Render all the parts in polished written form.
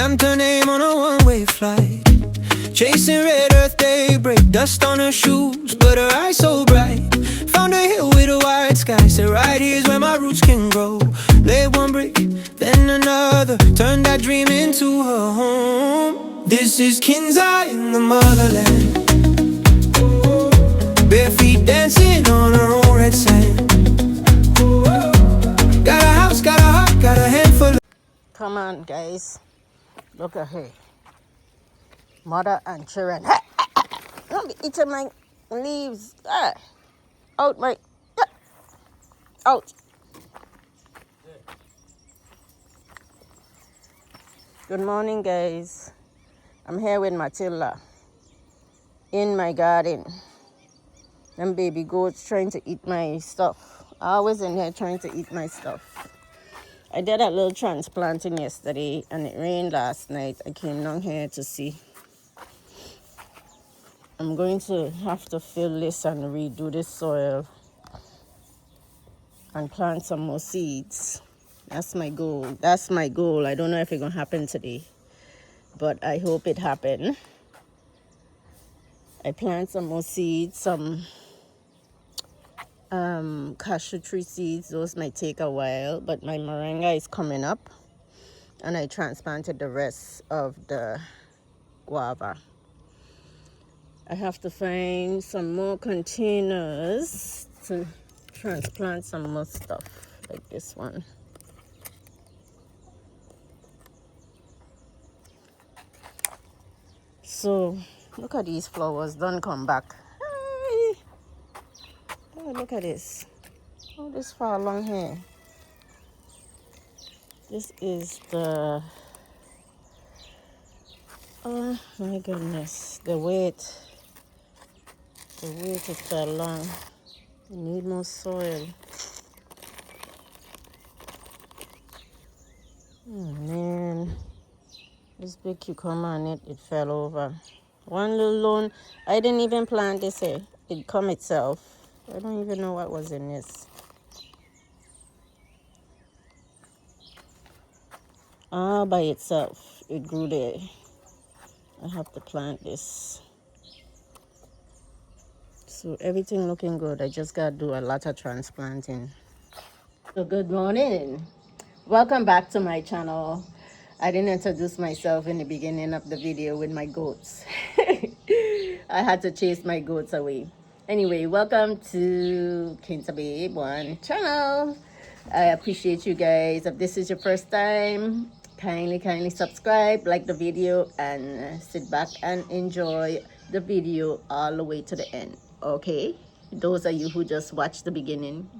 Stamped her name on a one-way flight, chasing red earth daybreak, dust on her shoes, but her eyes so bright. Found a hill with a wide sky, said right here's where my roots can grow. Laid one brick, then another, turned that dream into her home. This is Kinza in the motherland, bare feet dancing on her own red sand. Got a house, got a heart, got a handful of... Come on, guys. Look at her. Mother and children. Hey, don't be eating my leaves. Out, my... Out. Good morning, guys. I'm here with Matilda in my garden. Them baby goats trying to eat my stuff. I always in here trying to eat my stuff. I did a little transplanting yesterday and it rained last night. I came down here to see. I'm going to have to fill this and redo this soil and plant some more seeds. That's my goal. That's my goal. I don't know if it's going to happen today, but I hope it happen. I plant some more seeds, some cashew tree seeds. Those might take a while, but my moringa is coming up and I transplanted the rest of the guava. I have to find some more containers to transplant some more stuff like this one. So look at these flowers, don't come back. Hey. Oh, look at this. Oh, this far along here. This is the, oh my goodness, the weight is that long. I need more soil. Oh man, this big cucumber on it, it fell over. One little lone, I didn't even plant this here. It come itself. I don't even know what was in this. All by itself, it grew there. I have to plant this. So everything looking good. I just got to do a lot of transplanting. So good morning. Welcome back to my channel. I didn't introduce myself in the beginning of the video with my goats. I had to chase my goats away. Anyway, welcome to Kinza One channel. I appreciate you guys. If this is your first time, kindly subscribe, like the video, and sit back and enjoy the video all the way to the end. Okay, those of you who just watched the beginning,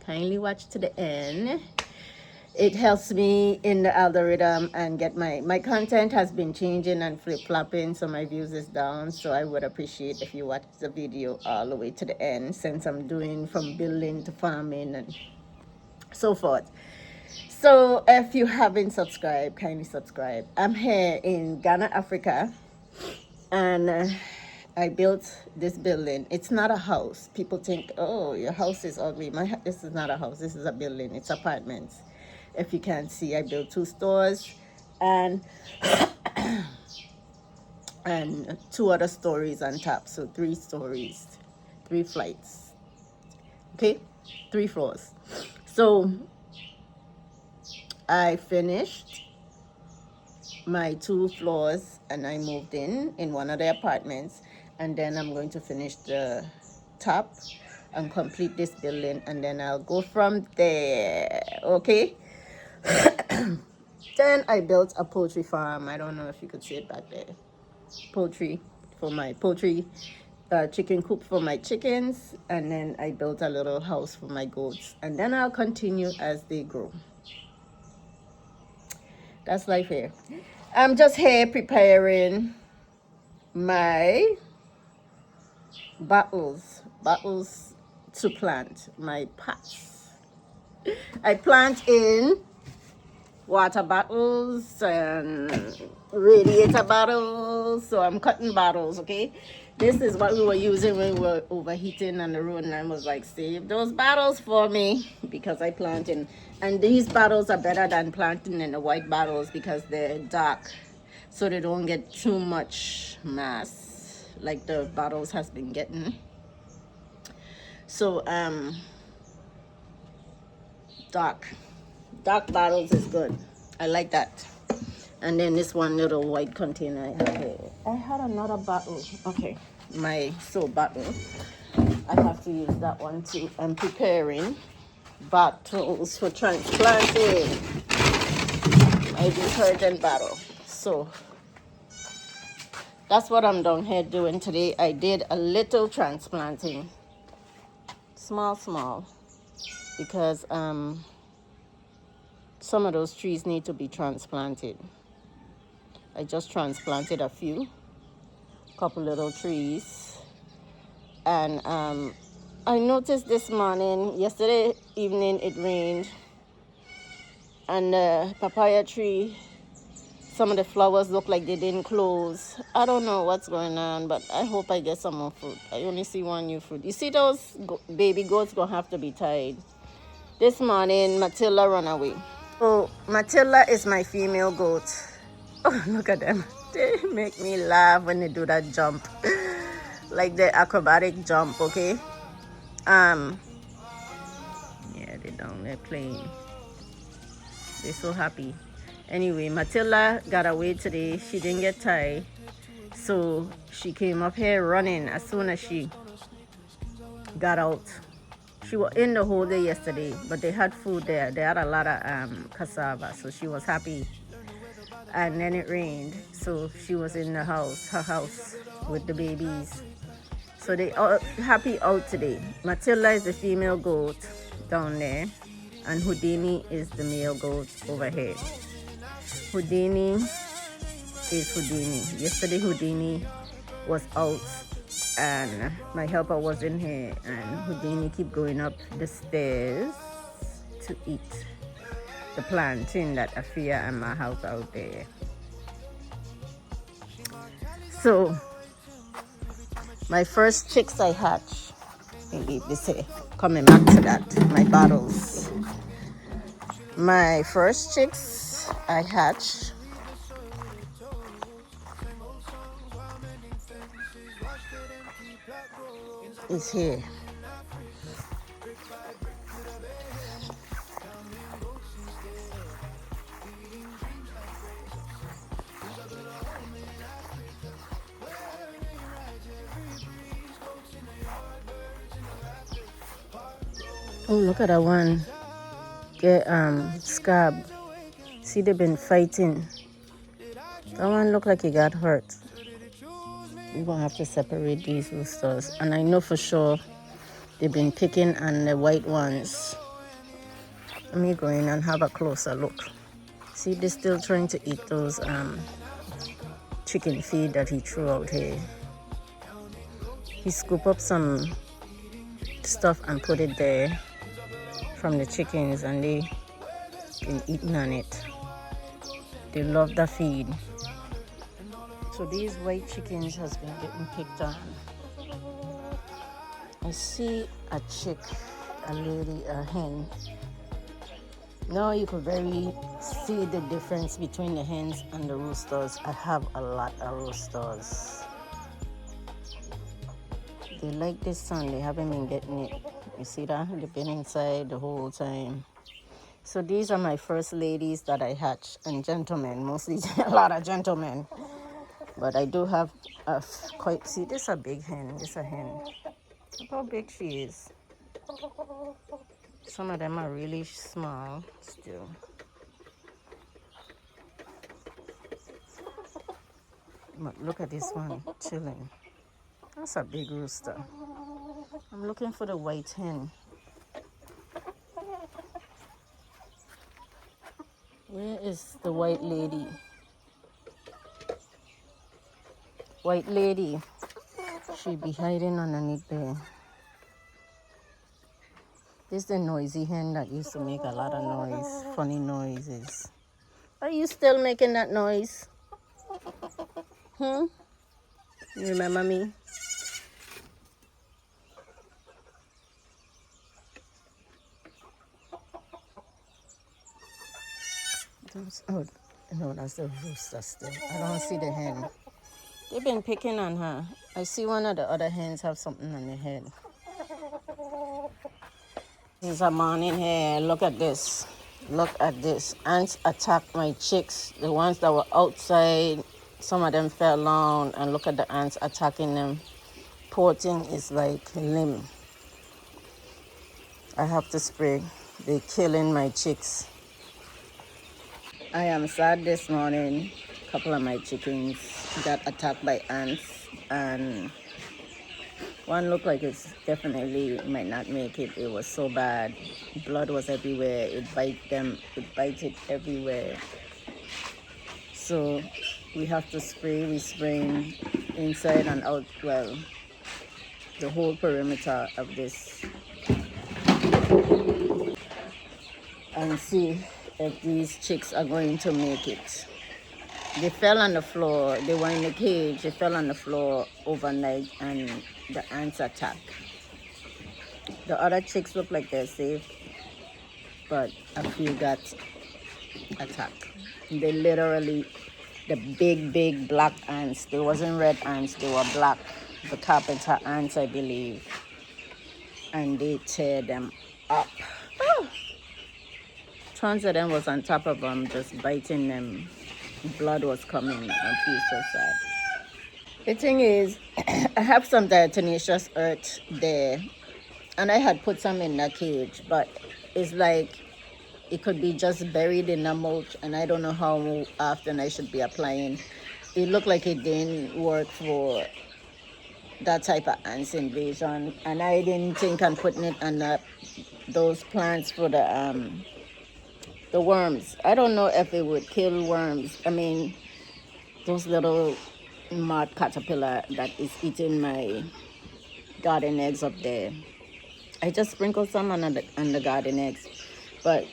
kindly watch to the end. It helps me in the algorithm and get my content has been changing and flip-flopping, so my views is down. So I would appreciate if you watch the video all the way to the end, since I'm doing from building to farming and so forth. So if you haven't subscribed, kindly subscribe. I'm here in Ghana, Africa, and I built this building. It's not a house. People think, oh, your house is ugly. This is not a house. This is a building. It's apartments. If you can't see, I built 2 stores and and 2 other stories on top. So 3 stories, 3 flights. Okay, 3 floors. So I finished my 2 floors and I moved in one of the apartments, and then I'm going to finish the top and complete this building, and then I'll go from there. Okay. Then I built a poultry farm. I don't know if you could see it back there. Poultry for my poultry, chicken coop for my chickens, and then I built a little house for my goats, and then I'll continue as they grow. That's life here. I'm just here preparing my bottles to plant, my pots. I plant in water bottles and radiator bottles. So I'm cutting bottles, okay? This is what we were using when we were overheating on the road, and I was like, save those bottles for me because I planting. And these bottles are better than planting in the white bottles because they're dark, so they don't get too much mass like the bottles has been getting. So dark bottles is good. I like that. And then this one little white container I have here. I had another bottle. Okay, my soap bottle. I have to use that one too. I'm preparing bottles for transplanting. My detergent bottle. So that's what I'm down here doing today. I did a little transplanting. Small. Because some of those trees need to be transplanted. I just transplanted a couple little trees. And I noticed this morning, yesterday evening it rained, and the papaya tree, some of the flowers look like they didn't close. I don't know what's going on, but I hope I get some more fruit. I only see one new fruit. You see those baby goats gonna have to be tied. This morning, Matilda ran away. So Matilda is my female goat. Oh, look at them. They make me laugh when they do that jump. Like the acrobatic jump, okay? Yeah, they're down there playing. They're so happy. Anyway, Matilda got away today. She didn't get tied. So she came up here running as soon as she got out. She was in the whole day yesterday, but they had food there. They had a lot of cassava, so she was happy. And then it rained, so she was in the house, her house, with the babies. So they are happy out today. Matilda is the female goat down there, and Houdini is the male goat over here. Houdini is Houdini. Yesterday Houdini was out, and my helper was in here, and Houdini keep going up the stairs to eat the plantain that Afia and my house out there. So my first chicks I hatch, maybe they say, coming back to that, my bottles. My first chicks I hatch is here. Oh, look at that one. Get scab. See, they've been fighting. That one look like he got hurt. We're gonna have to separate these roosters. And I know for sure they've been picking on the white ones. Let me go in and have a closer look. See, they're still trying to eat those chicken feed that he threw out here. He scooped up some stuff and put it there from the chickens, and they been eating on it. They love the feed. So these white chickens has been getting picked on. I see a chick, a lady, a hen. Now you could very see the difference between the hens and the roosters. I have a lot of roosters. They like this sun. They haven't been getting it. You see that? They've been inside the whole time. So these are my first ladies that I hatch, and gentlemen, mostly a lot of gentlemen. But I do have quite, see, this is a big hen. This is a hen. Look how big she is. Some of them are really small still. But look at this one chilling. That's a big rooster. I'm looking for the white hen. Where is the white lady? White lady. She be hiding underneath there. This is the noisy hen that used to make a lot of noise, funny noises. Are you still making that noise? Hmm? You remember me? Oh, no, that's the rooster still. I don't see the hen. They've been picking on her. I see one of the other hens have something on their head. This is a morning here. Look at this. Look at this. Ants attacked my chicks. The ones that were outside, some of them fell down, and look at the ants attacking them. Poor thing is like limb. I have to spray. They're killing my chicks. I am sad this morning. A couple of my chickens got attacked by ants, and one looked like it's definitely might not make it. It was so bad. Blood was everywhere. It bited everywhere. So we have to spray. We spraying inside and out. Well, the whole perimeter of this, and see if these chicks are going to make it. They fell on the floor. They were in the cage. They fell on the floor overnight, and the ants attacked. The other chicks look like they're safe, but a few got attacked. They literally, the big black ants. They wasn't red ants. They were black. The carpenter ants, I believe, and they tear them up. Tons of them was on top of them, just biting them. Blood was coming. I feel so sad. The thing is, I have some diatomaceous earth there, and I had put some in the cage, but it's like it could be just buried in the mulch, and I don't know how often I should be applying. It looked like it didn't work for that type of ants invasion, and I didn't think on putting it on those plants for the worms. I don't know if it would kill worms. I mean, those little mud caterpillar that is eating my garden eggs up there. I just sprinkled some on the garden eggs. But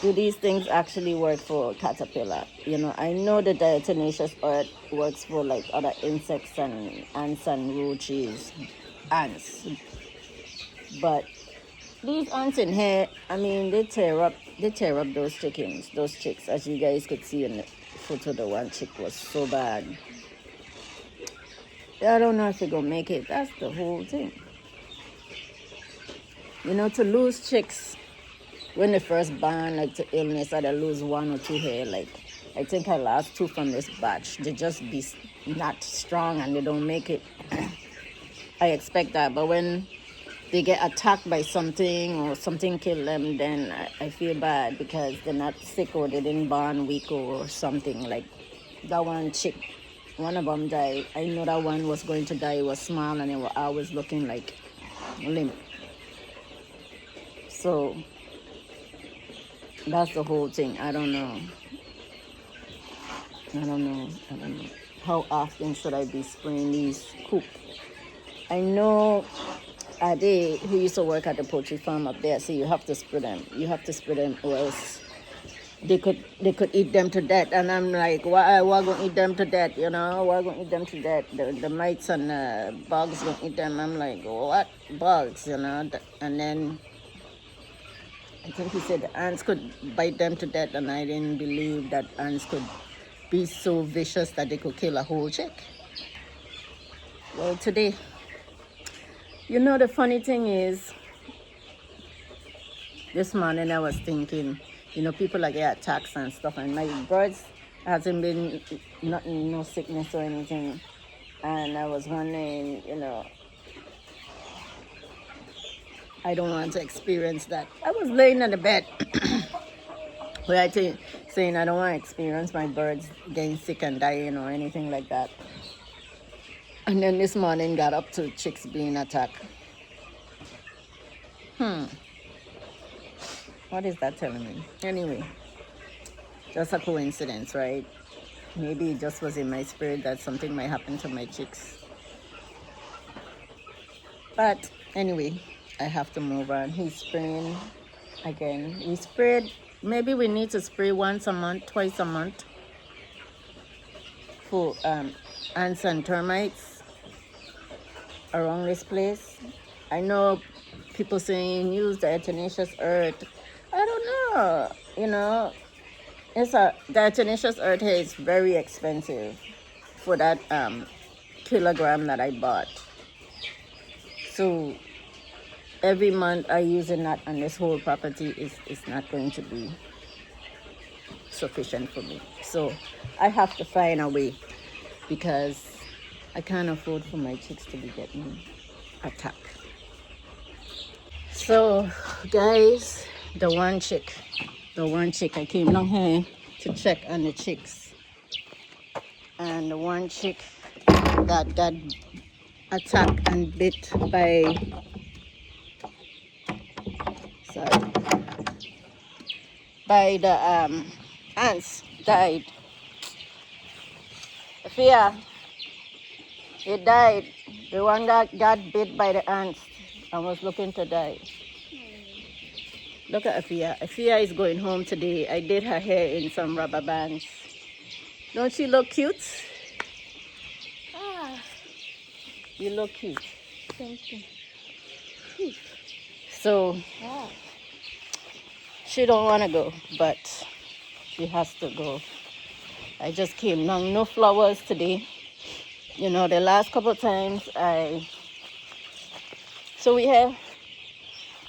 do these things actually work for caterpillar? You know, I know the diatomaceous earth works for like other insects and ants and roaches, ants. But these ants in here, I mean, they tear up those chicks. As you guys could see in the photo, the one chick was so bad. I don't know if they're gonna make it. That's the whole thing. You know, to lose chicks when they first born, like to illness, I lose 1 or 2 hair. Like, I think I lost 2 from this batch. They just be not strong and they don't make it. I expect that, but when they get attacked by something or something kill them, then I feel bad because they're not sick or they didn't born weak or something. Like that one chick, one of them died. I know that one was going to die. It was small and it was always looking like limp. So that's the whole thing. I don't know. How often should I be spraying these coop? I know Ade, who used to work at the poultry farm up there, so you have to spray them. You have to spray them or else they could eat them to death. And I'm like, why gonna eat them to death? You know, why gonna eat them to death? The mites and bugs gonna eat them. I'm like, what bugs? You know, and then I think he said the ants could bite them to death, and I didn't believe that ants could be so vicious that they could kill a whole chick. Well, today, you know, the funny thing is, this morning I was thinking, you know, people like get attacks and stuff, and my birds hasn't been nothing, no sickness or anything, and I was wondering, you know, I don't want to experience that. I was laying on the bed, where I think saying I don't want to experience my birds getting sick and dying or anything like that. And then this morning got up to chicks being attacked. What is that telling me? Anyway, just a coincidence, right? Maybe it just was in my spirit that something might happen to my chicks. But anyway, I have to move on. He's spraying again. We sprayed maybe we need to spray once a month, twice a month for ants and termites around this place. I know people saying use diatomaceous earth. I don't know. You know, diatomaceous earth here is very expensive for that kilogram that I bought. So every month I using that on this whole property is not going to be sufficient for me. So I have to find a way because I can't afford for my chicks to be getting attacked. So guys, the one chick, I came down here to check on the chicks, and the one chick that got attacked and bit by, sorry, by the ants died. Afia, it died. The one that got bit by the ants and was looking to die. Look at Afia. Afia is going home today. I did her hair in some rubber bands. Don't she look cute? Ah, You look cute. thank you. So Wow. she don't want to go, but she has to go. I just came down. No flowers today. You know, the last couple of times I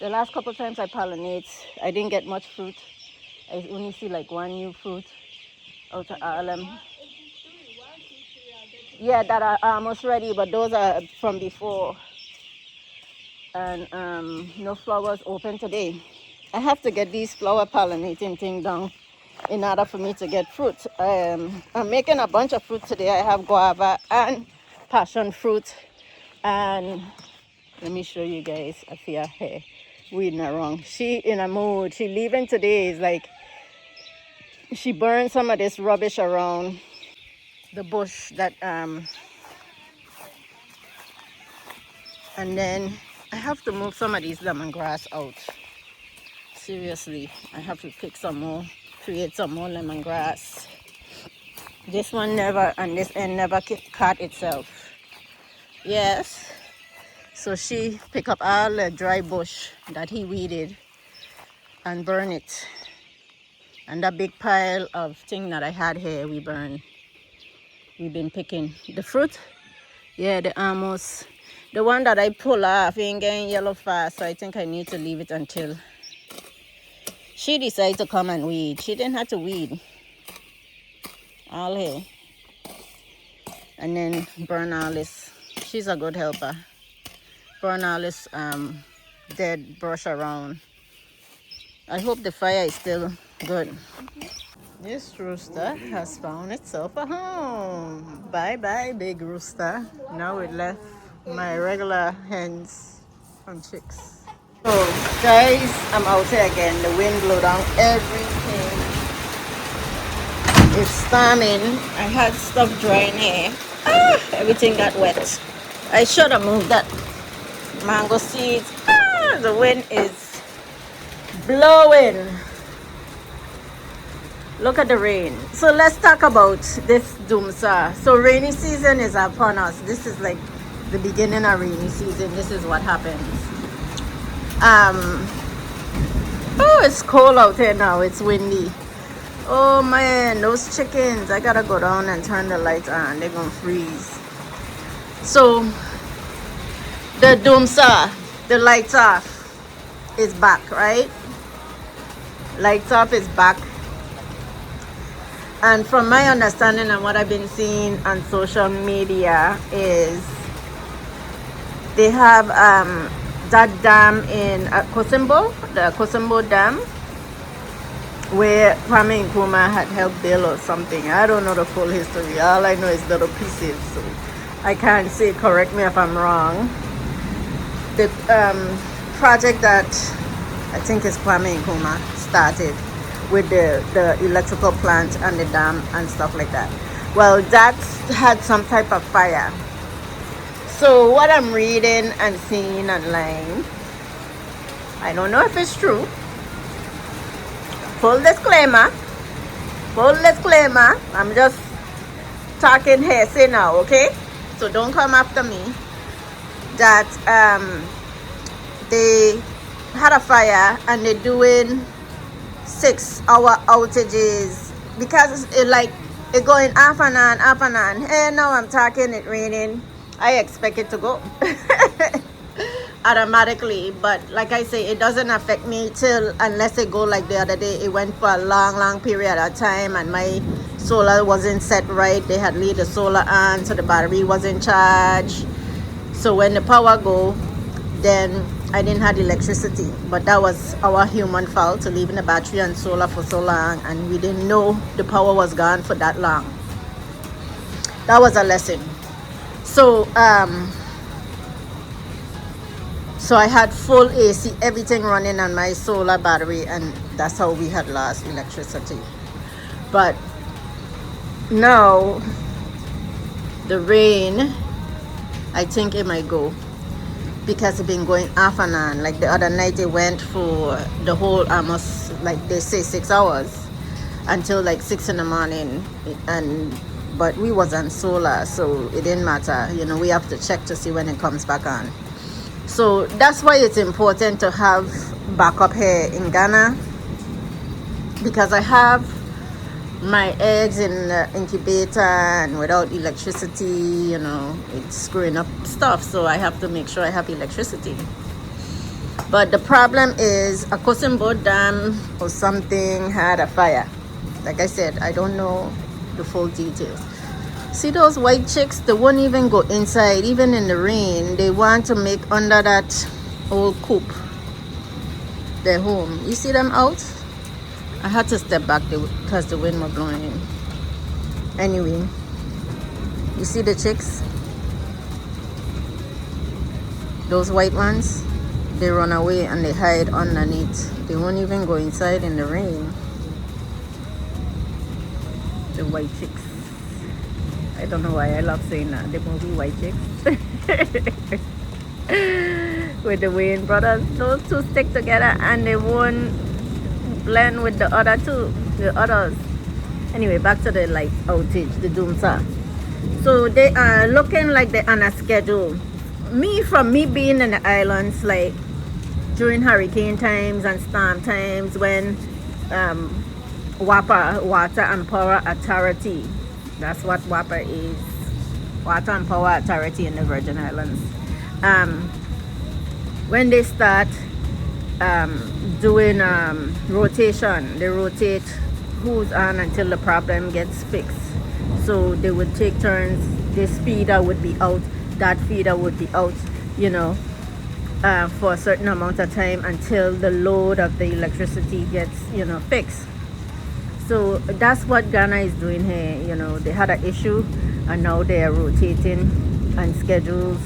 pollinate, I didn't get much fruit. I only see like one new fruit out of all them. Yeah, that are almost ready, but those are from before. And no flowers open today. I have to get these flower pollinating thing down in order for me to get fruit. I'm making a bunch of fruit today. I have guava and passion fruit, and let me show you guys Afia hair weeding around. She in a mood. She leaving today is like she burned some of this rubbish around the bush that and then I have to move some of these lemongrass out. Seriously, I have to pick some more, create some more lemongrass. This one never, and this end never cut itself. Yes. So she pick up all the dry bush that he weeded and burn it. And that big pile of thing that I had here, we burn. We've been picking the fruit. Yeah, the one that I pull off ain't getting yellow fast, so I think I need to leave it until she decided to come and weed. She didn't have to weed all here. And then burn all this. She's a good helper. Burn all this dead brush around. I hope the fire is still good. This rooster has found itself a home. Bye bye, big rooster. Now it left my regular hens and chicks. So guys, I'm out here again. The wind blew down everything. It's storming. I had stuff drying here. Everything got wet. I should have moved that mango seeds. The wind is blowing. Look at the rain. So let's talk about this doomsday. So rainy season is upon us. This is like the beginning of rainy season. This is what happens. Oh, it's cold out here now. It's windy. Oh man, those chickens. I gotta go down and turn the lights on. They're gonna freeze. So the doomsday, the lights off is back, right? Lights off is back. And from my understanding and what I've been seeing on social media is they have that dam in Kosimbo, the Kosimbo Dam, where Kwame Nkrumah had helped build or something. I don't know the full history. All I know is little pieces, so I can't say, correct me if I'm wrong. The project that I think is Kwame Nkrumah started with the electrical plant and the dam and stuff like that. Well, that had some type of fire. So what I'm reading and seeing online, I don't know if it's true, full disclaimer, I'm just talking hearsay now, okay? So don't come after me. That they had a fire and they're doing 6-hour outages because it going off and on. Hey, now I'm talking, it raining. I expect it to go automatically, but like I say, it doesn't affect me till unless it go like the other day. It went for a long period of time and my solar wasn't set right. They had leave the solar on, so the battery wasn't charged. So when the power go, then I didn't have electricity, but that was our human fault to leaving the battery and solar for so long, and we didn't know the power was gone for that long. That was a lesson. So so I had full AC, everything running on my solar battery, and that's how we had lost electricity. But now the rain, I think it might go, because it's been going off and on. Like the other night it went for the whole almost, like they say, 6 hours until like 6 in the morning, but we was on solar, so it didn't matter. You know, we have to check to see when it comes back on. So that's why it's important to have backup here in Ghana, because I have my eggs in the incubator, and without electricity, you know, it's screwing up stuff. So I have to make sure I have electricity. But the problem is a Kosimbo dam or something had a fire. Like I said, I don't know the full details. See those white chicks? They won't even go inside, even in the rain. They want to make under that old coop their home. You see them out? I had to step back because the wind was blowing in. Anyway, you see the chicks? Those white ones? They run away and they hide underneath. They won't even go inside in the rain. The white chicks. I don't know why I love saying that. The movie White Chicks. With the Wayne brothers. Those two stick together and they won't blend with the others. Anyway, back to the light outage, the doomsa. So they are looking like they're on a schedule. From me being in the islands, like during hurricane times and storm times, when WAPA, Water and Power Authority, that's what WAPA is, Water and Power Authority in the Virgin Islands, when they start doing rotation, they rotate who's on until the problem gets fixed. So they would take turns. This feeder would be out, that feeder would be out, you know, for a certain amount of time until the load of the electricity gets, you know, fixed. So that's what Ghana is doing here. You know, they had an issue and now they are rotating and schedules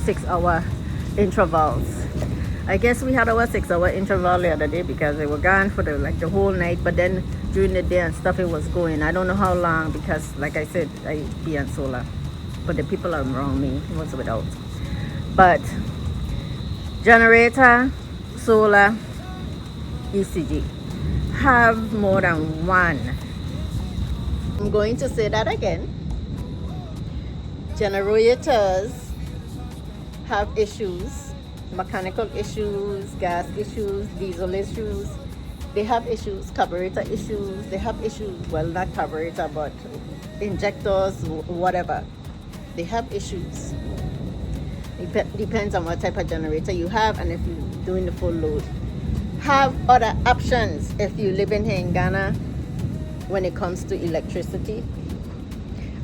6-hour intervals. I guess we had our 6-hour interval the other day because they were gone for the whole night, but then during the day and stuff it was going. I don't know how long because, like I said, I be on solar, but the people around me was without. But generator, solar, ECG have more than one. I'm going to say that again. Generators have issues, mechanical issues, gas issues, diesel issues. They have issues, carburetor issues. They have issues, well, not carburetor, but injectors, whatever. They have issues. It depends on what type of generator you have and if you're doing the full load. Have other options if you live in here in Ghana when it comes to electricity.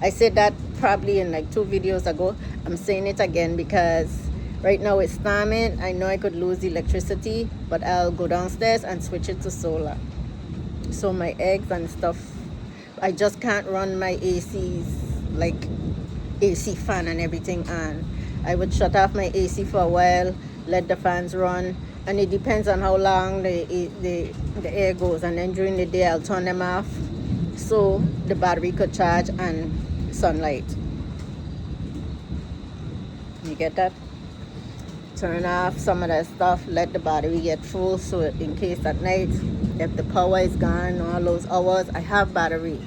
I said that probably in like 2 videos ago. I'm saying it again because right now it's storming. I know I could lose electricity, but I'll go downstairs and switch it to solar. So my eggs and stuff, I just can't run my ACs, like AC fan and everything on. I would shut off my AC for a while, let the fans run, and it depends on how long the air goes, and then during the day I'll turn them off so the battery could charge and sunlight. You get that? turn off some of that stuff, let the battery get full, so in case at night if the power is gone all those hours, I have battery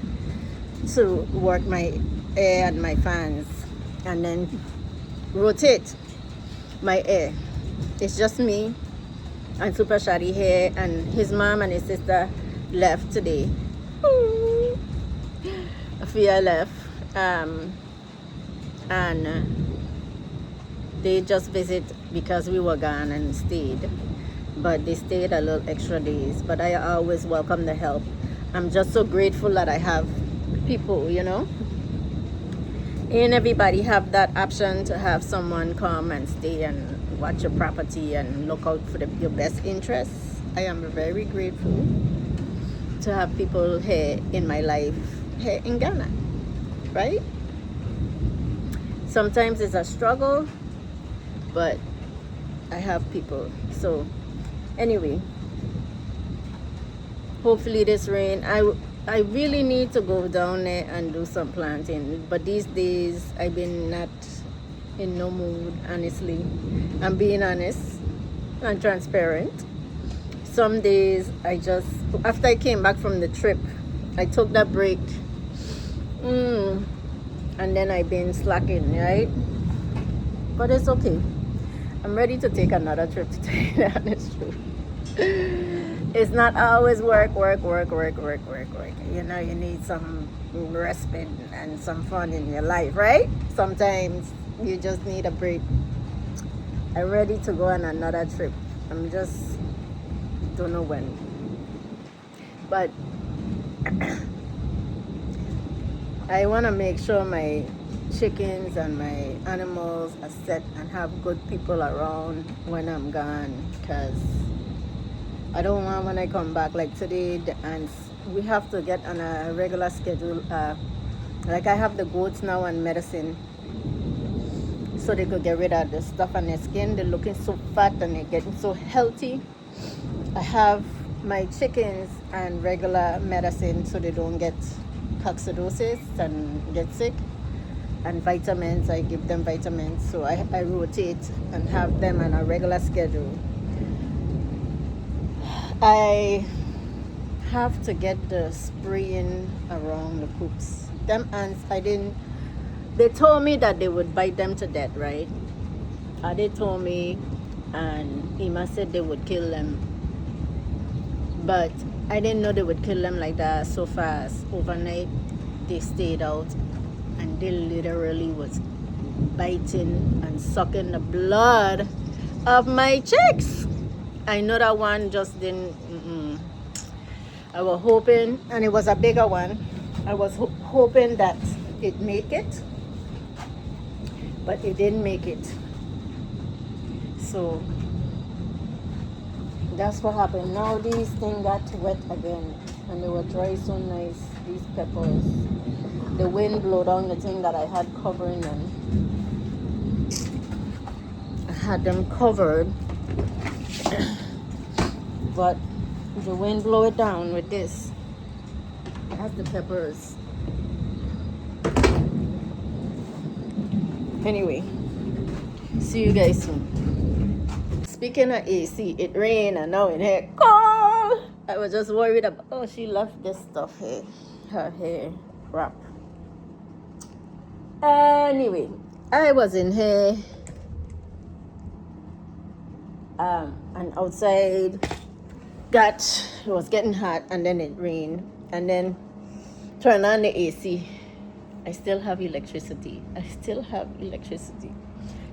to work my air and my fans, and then rotate my air. It's just me and Super Shady here, and his mom and his sister left today. Afia left, and they just visit because we were gone and stayed, but they stayed a little extra days. But I always welcome the help. I'm just so grateful that I have people, you know. And everybody have that option to have someone come and stay and watch your property and look out for your best interests. I am very grateful to have people here in my life here in Ghana, right? Sometimes it's a struggle, but I have people. So anyway, hopefully this rain, I really need to go down there and do some planting, but these days I've been not in no mood, honestly. I'm being honest and transparent. Some days I just, after I came back from the trip, I took that break, and then I've been slacking, right? But it's okay. I'm ready to take another trip, to tell you the honest truth. It's not always work. You know, you need some respite and some fun in your life, right? Sometimes you just need a break. I'm ready to go on another trip. I'm just don't know when. But I want to make sure my chickens and my animals are set and have good people around when I'm gone, because I don't want when I come back like today, and we have to get on a regular schedule. Like I have the goats now on medicine so they could get rid of the stuff on their skin. They're looking so fat and they're getting so healthy. I have my chickens on regular medicine so they don't get coccidosis and get sick. And vitamins, I give them vitamins. So I rotate and have them on a regular schedule. I have to get the spraying around the coops. Them ants, they told me that they would bite them to death, right? They told me, and Ima said they would kill them. But I didn't know they would kill them like that so fast. Overnight, they stayed out, and they literally was biting and sucking the blood of my chicks. I know that one just didn't. I was hoping, and it was a bigger one. I was hoping that it make it, but it didn't make it. So that's what happened. Now these things got wet again, and they were dry so nice. These peppers, the wind blew down the thing that I had covering them. I had them covered, but the wind blew it down with this. That's the peppers. Anyway, see you guys soon. Speaking of AC, it rained and now it here cold. I was just worried about, oh, she left this stuff here, her hair wrap. Anyway, I was in here and outside it was getting hot, and then it rained, and then turned on the AC. I still have electricity.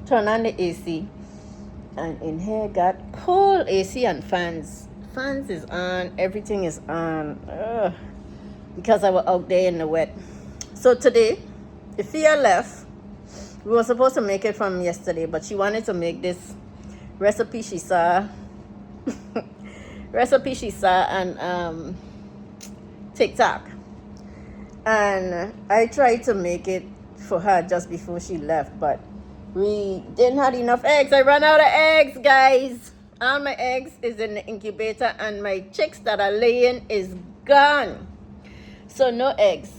Turn on the AC, and in here got cool. AC and fans. Fans is on. Everything is on. Because I was out there in the wet. So today, Ifia left. We were supposed to make it from yesterday, but she wanted to make this recipe she saw. On TikTok. And I tried to make it for her just before she left, but we didn't have enough eggs. I ran out of eggs, guys. All my eggs is in the incubator, and my chicks that are laying is gone. So no eggs.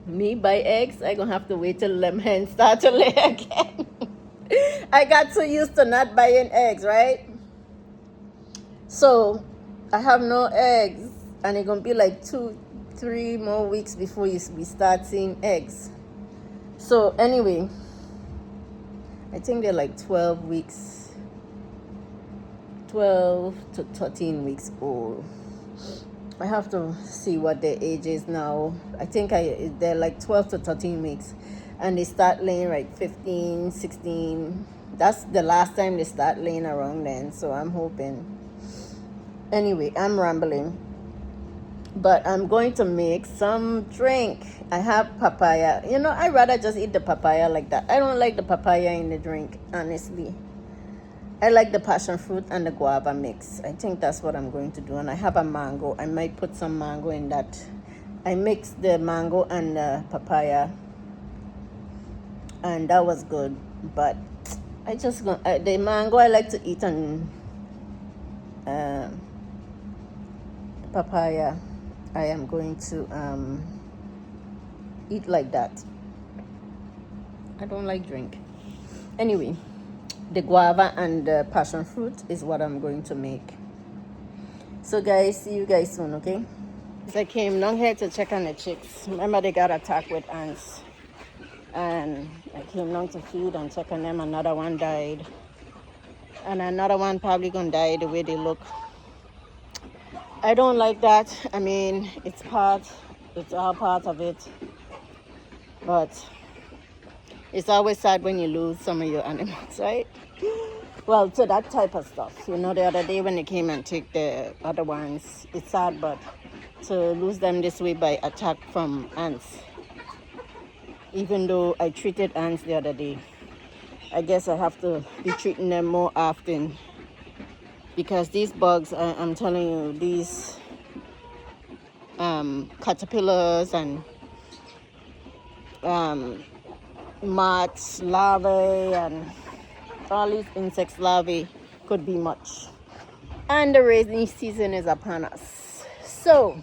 Me buy eggs, I gonna have to wait till them hens start to lay again. I got so used to not buying eggs, right? So I have no eggs, and it's gonna be like 2-3 more weeks before we start seeing eggs. So anyway, I think they're like 12 to 13 weeks old. I have to see what their age is now. I think they're like 12 to 13 weeks, and they start laying like 15, 16. That's the last time they start laying around then, so I'm hoping. Anyway, I'm rambling, but I'm going to make some drink. I have papaya. You know, I'd rather just eat the papaya like that. I don't like the papaya in the drink, honestly. I like the passion fruit and the guava mix. I think that's what I'm going to do. And I have a mango. I might put some mango in that. I mixed the mango and the papaya, and that was good. But I just the mango I like to eat on papaya. I am going to eat like that. I don't like drink. Anyway, the guava and the passion fruit is what I'm going to make. So guys, see you guys soon, okay? So I came down here to check on the chicks. Remember they got attacked with ants, and I came down to feed and check on them. Another one died, and another one probably gonna die the way they look. I don't like that. I mean, it's all part of it, but it's always sad when you lose some of your animals, right? Well, to that type of stuff. You know, the other day when they came and took the other ones, it's sad, but to lose them this way by attack from ants. Even though I treated ants the other day, I guess I have to be treating them more often, because these bugs, I'm telling you, these caterpillars and moths, larvae, and all these insects larvae could be much. And the rainy season is upon us, so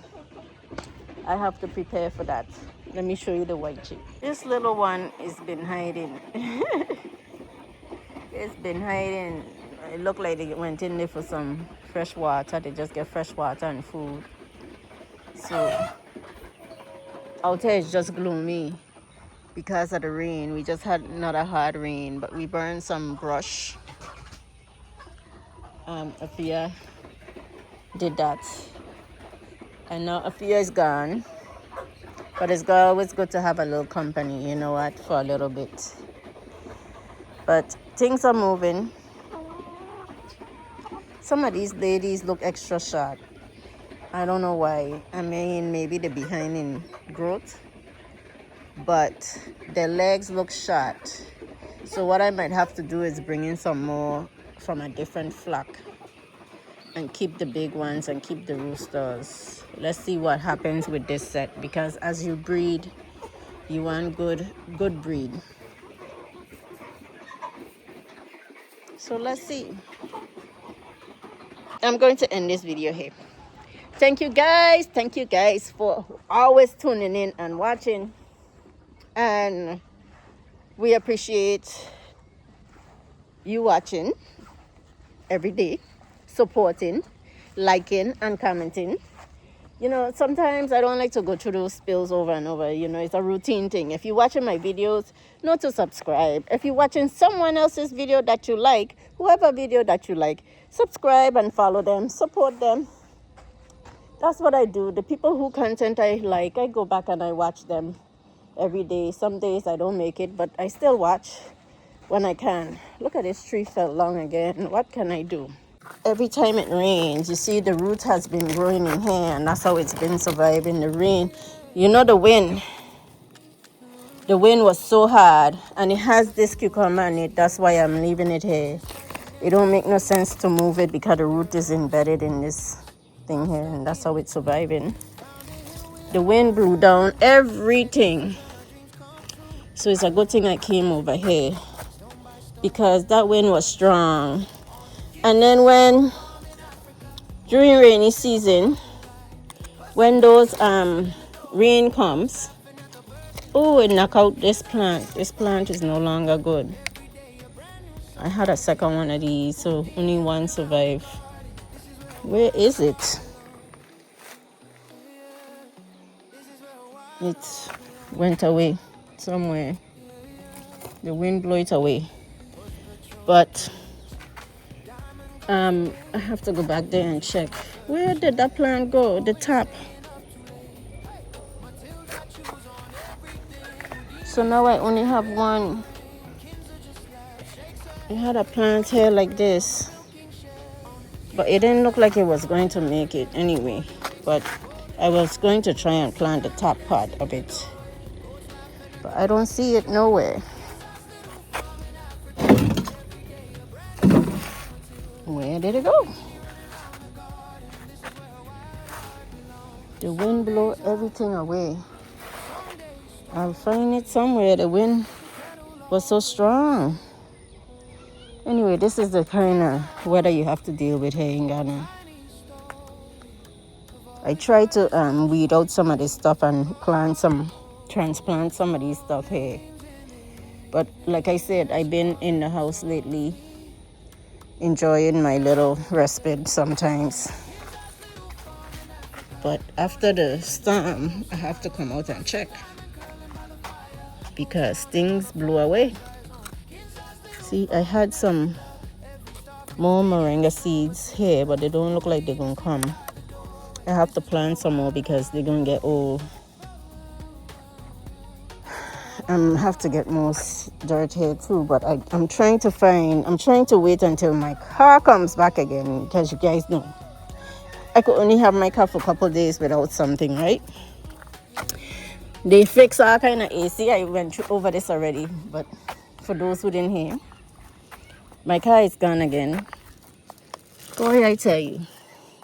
I have to prepare for that. Let me show you the white chick. This little one has been hiding. It's been hiding. It looked like they went in there for some fresh water. They just get fresh water and food. So out here it's just gloomy because of the rain. We just had another hard rain, but we burned some brush. Afia did that, and now Afia is gone. But it's always good to have a little company, you know what, for a little bit. But things are moving. Some of these ladies look extra short. I don't know why. I mean, maybe they're behind in growth, but their legs look short. So what I might have to do is bring in some more from a different flock and keep the big ones and keep the roosters. Let's see what happens with this set, because as you breed, you want good breed. So let's see. I'm going to end this video here. Thank you guys for always tuning in and watching, and we appreciate you watching every day, supporting, liking, and commenting. You know, sometimes I don't like to go through those spills over and over. You know, it's a routine thing. If you're watching my videos, know to subscribe. If you're watching someone else's video that you like, whoever video that you like, subscribe and follow them, support them. That's what I do. The people who content I like, I go back and I watch them every day. Some days I don't make it, but I still watch when I can. Look at this tree fell long again. What can I do? Every time it rains, you see the root has been growing in here, and that's how it's been surviving the rain. You know, the wind was so hard, and it has this cucumber in it. That's why I'm leaving it here. It don't make no sense to move it because the root is embedded in this thing here, and that's how it's surviving. The wind blew down everything, so it's a good thing I came over here, because that wind was strong. And then during rainy season, when those rain comes, oh, it knock out this plant. This plant is no longer good. I had a second one of these, so only one survived. Where is it? It went away somewhere. The wind blew it away. But I have to go back there and check. Where did that plant go? The top. So now I only have one. I had a plant here like this, but it didn't look like it was going to make it anyway. But I was going to try and plant the top part of it, but I don't see it nowhere. Where did it go? The wind blew everything away. I'll find it somewhere. The wind was so strong. Anyway, this is the kind of weather you have to deal with here in Ghana. I try to weed out some of this stuff and transplant some of these stuff here. But like I said, I've been in the house lately, enjoying my little respite sometimes. But after the storm, I have to come out and check because things blew away. See, I had some more moringa seeds here, but they don't look like they're gonna come. I have to plant some more because they're gonna get old. Have to get more dirt here too, but I'm trying to wait until my car comes back again, because you guys know I could only have my car for a couple of days without something, right? They fix all kind of AC. I went over this already, but for those who didn't hear, my car is gone again. Boy, I tell you,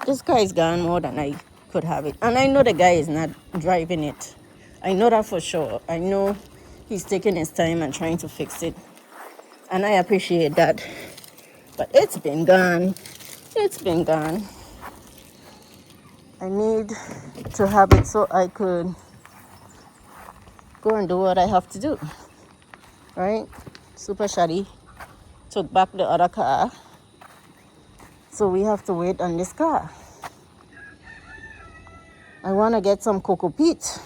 this car is gone more than I could have it. And I know the guy is not driving it. I know that for sure. I know he's taking his time and trying to fix it. And I appreciate that. But it's been gone. It's been gone. I need to have it so I could go and do what I have to do. Right? Super shoddy. Took back the other car. So we have to wait on this car. I want to get some cocoa peat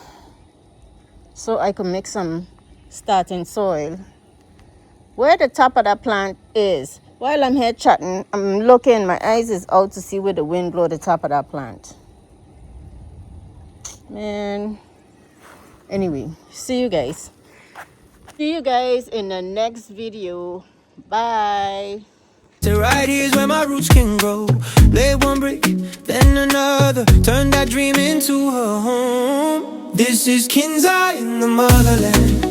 so I can make some starting soil. Where the top of that plant is, while I'm here chatting, I'm looking, my eyes is out to see where the wind blow the top of that plant. Man. Anyway, see you guys. See you guys in the next video. Bye. So right here's where my roots can grow. Lay one brick, then another. Turn that dream into a home. This is Kinza in the motherland.